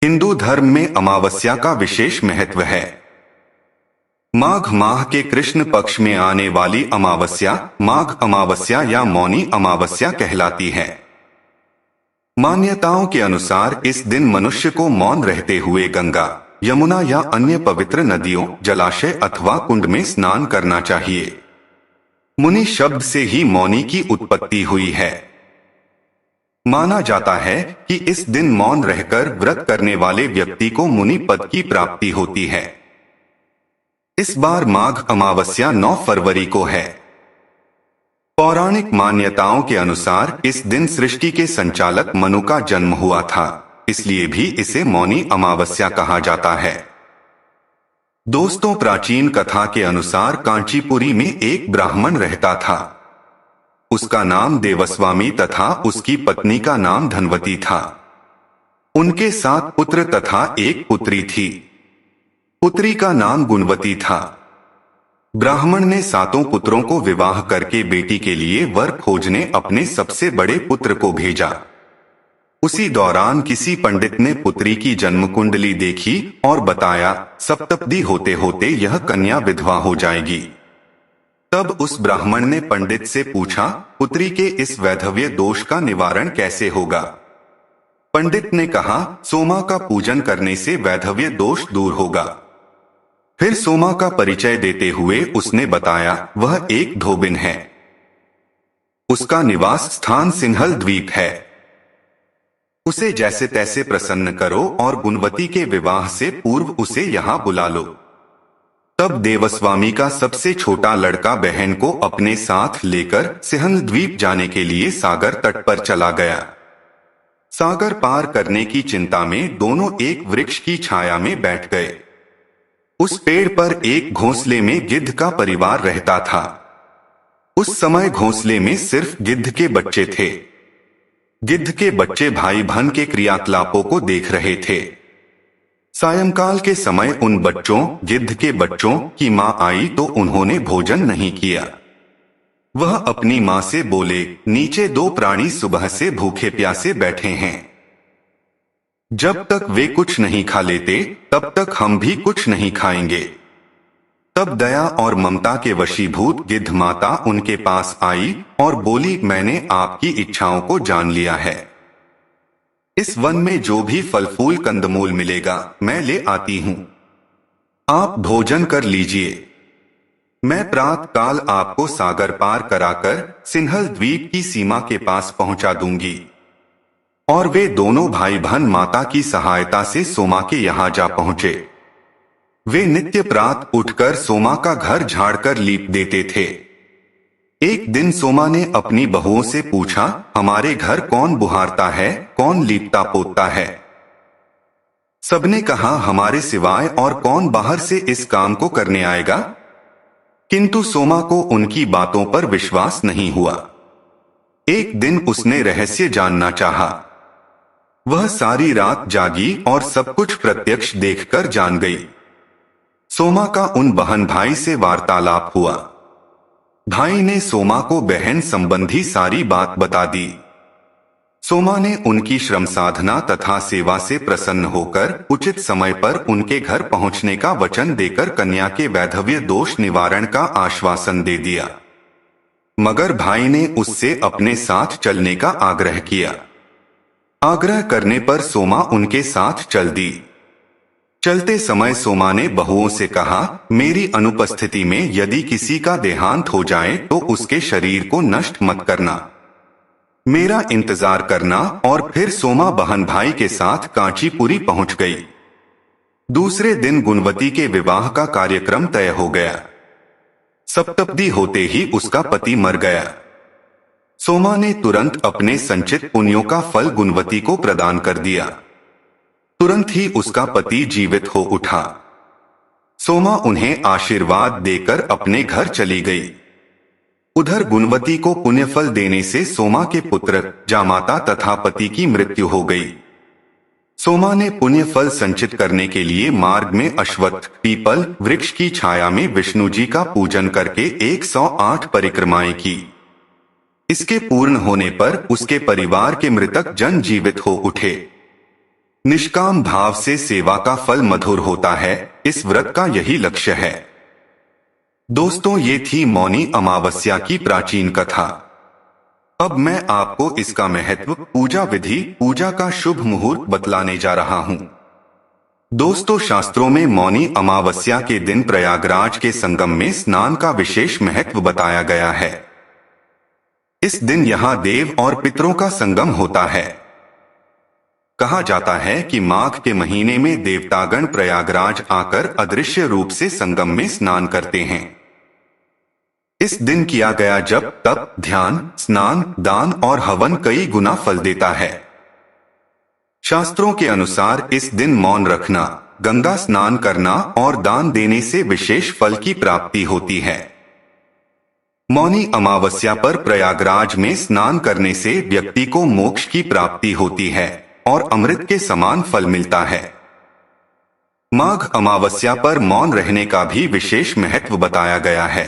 हिंदू धर्म में अमावस्या का विशेष महत्व है। माघ माह के कृष्ण पक्ष में आने वाली अमावस्या माघ अमावस्या या मौनी अमावस्या कहलाती है। मान्यताओं के अनुसार इस दिन मनुष्य को मौन रहते हुए गंगा, यमुना या अन्य पवित्र नदियों, जलाशय अथवा कुंड में स्नान करना चाहिए। मुनि शब्द से ही मौनी की उत्पत्ति हुई है। माना जाता है कि इस दिन मौन रहकर व्रत करने वाले व्यक्ति को मुनि पद की प्राप्ति होती है। इस बार माघ अमावस्या 9 फरवरी को है। पौराणिक मान्यताओं के अनुसार इस दिन सृष्टि के संचालक मनु का जन्म हुआ था, इसलिए भी इसे मौनी अमावस्या कहा जाता है। दोस्तों, प्राचीन कथा के अनुसार कांचीपुरी में एक ब्राह्मण रहता था। उसका नाम देवस्वामी तथा उसकी पत्नी का नाम धनवती था। उनके 7 पुत्र तथा एक पुत्री थी। पुत्री का नाम गुणवती था। ब्राह्मण ने 7 पुत्रों को विवाह करके बेटी के लिए वर खोजने अपने सबसे बड़े पुत्र को भेजा। उसी दौरान किसी पंडित ने पुत्री की जन्म कुंडली देखी और बताया, सप्तपदी होते होते यह कन्या विधवा हो जाएगी। तब उस ब्राह्मण ने पंडित से पूछा, पुत्री के इस वैधव्य दोष का निवारण कैसे होगा? पंडित ने कहा, सोमा का पूजन करने से वैधव्य दोष दूर होगा। फिर सोमा का परिचय देते हुए उसने बताया, वह एक धोबिन है। उसका निवास स्थान सिंहल द्वीप है। उसे जैसे तैसे प्रसन्न करो और गुणवती के विवाह से पूर्व उसे यहाँ बुला लो। तब देवस्वामी का सबसे छोटा लड़का बहन को अपने साथ लेकर सिंहल द्वीप जाने के लिए सागर तट पर चला गया। सागर पार करने की चिंता में दोनों एक वृक्ष की छाया में बैठ गए। उस पेड़ पर एक घोंसले में गिद्ध का परिवार रहता था। उस समय घोंसले में सिर्फ गिद्ध के बच्चे थे। गिद्ध के बच्चे भाई बहन के क्रियाकलापों को देख रहे थे। सायंकाल के समय उन बच्चों, गिद्ध के बच्चों की मां आई तो उन्होंने भोजन नहीं किया। वह अपनी मां से बोले, नीचे 2 प्राणी सुबह से भूखे प्यासे बैठे हैं। जब तक वे कुछ नहीं खा लेते तब तक हम भी कुछ नहीं खाएंगे। तब दया और ममता के वशीभूत गिद्ध माता उनके पास आई और बोली, मैंने आपकी इच्छाओं को जान लिया है। इस वन में जो भी फल फूल कंदमूल मिलेगा मैं ले आती हूं। आप भोजन कर लीजिए। मैं प्रातः काल आपको सागर पार कराकर सिंहल द्वीप की सीमा के पास पहुंचा दूंगी। और वे दोनों भाई बहन माता की सहायता से सोमा के यहाँ जा पहुंचे। वे नित्य प्रातः उठकर सोमा का घर झाड़कर लीप देते थे। एक दिन सोमा ने अपनी बहुओं से पूछा, हमारे घर कौन बुहारता है, कौन लीपता पोतता है? सबने कहा, हमारे सिवाय और कौन बाहर से इस काम को करने आएगा? किंतु सोमा को उनकी बातों पर विश्वास नहीं हुआ। एक दिन उसने रहस्य जानना चाहा। वह सारी रात जागी और सब कुछ प्रत्यक्ष देखकर जान गई। सोमा का उन बहन भाई से वार्तालाप हुआ। भाई ने सोमा को बहन संबंधी सारी बात बता दी। सोमा ने उनकी श्रम साधना तथा सेवा से प्रसन्न होकर उचित समय पर उनके घर पहुंचने का वचन देकर कन्या के वैधव्य दोष निवारण का आश्वासन दे दिया। मगर भाई ने उससे अपने साथ चलने का आग्रह किया। आग्रह करने पर सोमा उनके साथ चल दी। चलते समय सोमा ने बहुओं से कहा, मेरी अनुपस्थिति में यदि किसी का देहांत हो जाए तो उसके शरीर को नष्ट मत करना, मेरा इंतजार करना। और फिर सोमा बहन भाई के साथ कांचीपुरी पहुंच गई। दूसरे दिन गुणवती के विवाह का कार्यक्रम तय हो गया। सप्तपदी होते ही उसका पति मर गया। सोमा ने तुरंत अपने संचित पुण्यों का फल गुणवती को प्रदान कर दिया। तुरंत ही उसका पति जीवित हो उठा। सोमा उन्हें आशीर्वाद देकर अपने घर चली गई। उधर गुणवती को पुण्यफल देने से सोमा के पुत्र जामाता तथा पति की मृत्यु हो गई। सोमा ने पुण्यफल संचित करने के लिए मार्ग में अश्वत्थ पीपल वृक्ष की छाया में विष्णु जी का पूजन करके 108 परिक्रमाएं की। इसके पूर्ण होने पर उसके परिवार के मृतक जन जीवित हो उठे। निष्काम भाव से सेवा का फल मधुर होता है, इस व्रत का यही लक्ष्य है। दोस्तों, ये थी मौनी अमावस्या की प्राचीन कथा। अब मैं आपको इसका महत्व, पूजा विधि, पूजा का शुभ मुहूर्त बतलाने जा रहा हूँ। दोस्तों, शास्त्रों में मौनी अमावस्या के दिन प्रयागराज के संगम में स्नान का विशेष महत्व बताया गया है। इस दिन यहाँ देव और पितरों का संगम होता है। कहा जाता है कि माघ के महीने में देवतागण प्रयागराज आकर अदृश्य रूप से संगम में स्नान करते हैं। इस दिन किया गया जप, तप, ध्यान, स्नान, दान और हवन कई गुना फल देता है। शास्त्रों के अनुसार इस दिन मौन रखना, गंगा स्नान करना और दान देने से विशेष फल की प्राप्ति होती है। मौनी अमावस्या पर प्रयागराज में स्नान करने से व्यक्ति को मोक्ष की प्राप्ति होती है और अमृत के समान फल मिलता है। माघ अमावस्या पर मौन रहने का भी विशेष महत्व बताया गया है।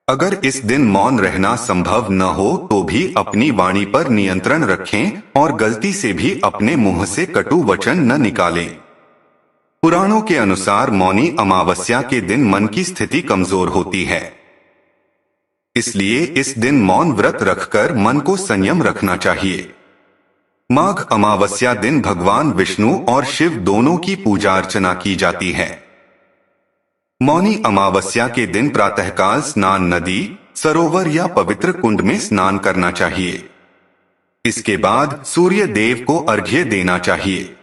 अगर इस दिन मौन रहना संभव न हो तो भी अपनी वाणी पर नियंत्रण रखें और गलती से भी अपने मुंह से कटु वचन न निकालें। पुराणों के अनुसार मौनी अमावस्या के दिन मन की स्थिति कमजोर होती है, इसलिए इस दिन मौन व्रत रखकर मन को संयम रखना चाहिए। माघ अमावस्या दिन भगवान विष्णु और शिव दोनों की पूजा अर्चना की जाती है। मौनी अमावस्या के दिन प्रातःकाल स्नान नदी, सरोवर या पवित्र कुंड में स्नान करना चाहिए। इसके बाद सूर्य देव को अर्घ्य देना चाहिए।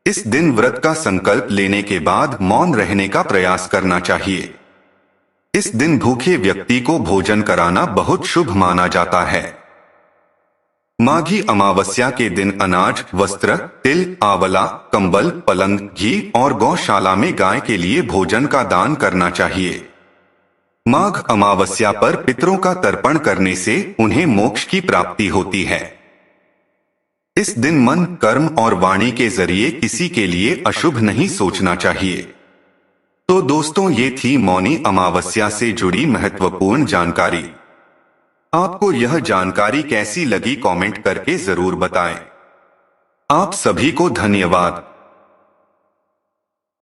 इस दिन व्रत का संकल्प लेने के बाद मौन रहने का प्रयास करना चाहिए। इस दिन भूखे व्यक्ति को भोजन कराना बहुत शुभ माना जाता है। माघी अमावस्या के दिन अनाज, वस्त्र, तिल, आंवला, कंबल, पलंग, घी और गौशाला में गाय के लिए भोजन का दान करना चाहिए। माघ अमावस्या पर पितरों का तर्पण करने से उन्हें मोक्ष की प्राप्ति होती है। इस दिन मन, कर्म और वाणी के जरिए किसी के लिए अशुभ नहीं सोचना चाहिए। तो दोस्तों, ये थी मौनी अमावस्या से जुड़ी महत्वपूर्ण जानकारी। आपको यह जानकारी कैसी लगी कमेंट करके जरूर बताएं। आप सभी को धन्यवाद।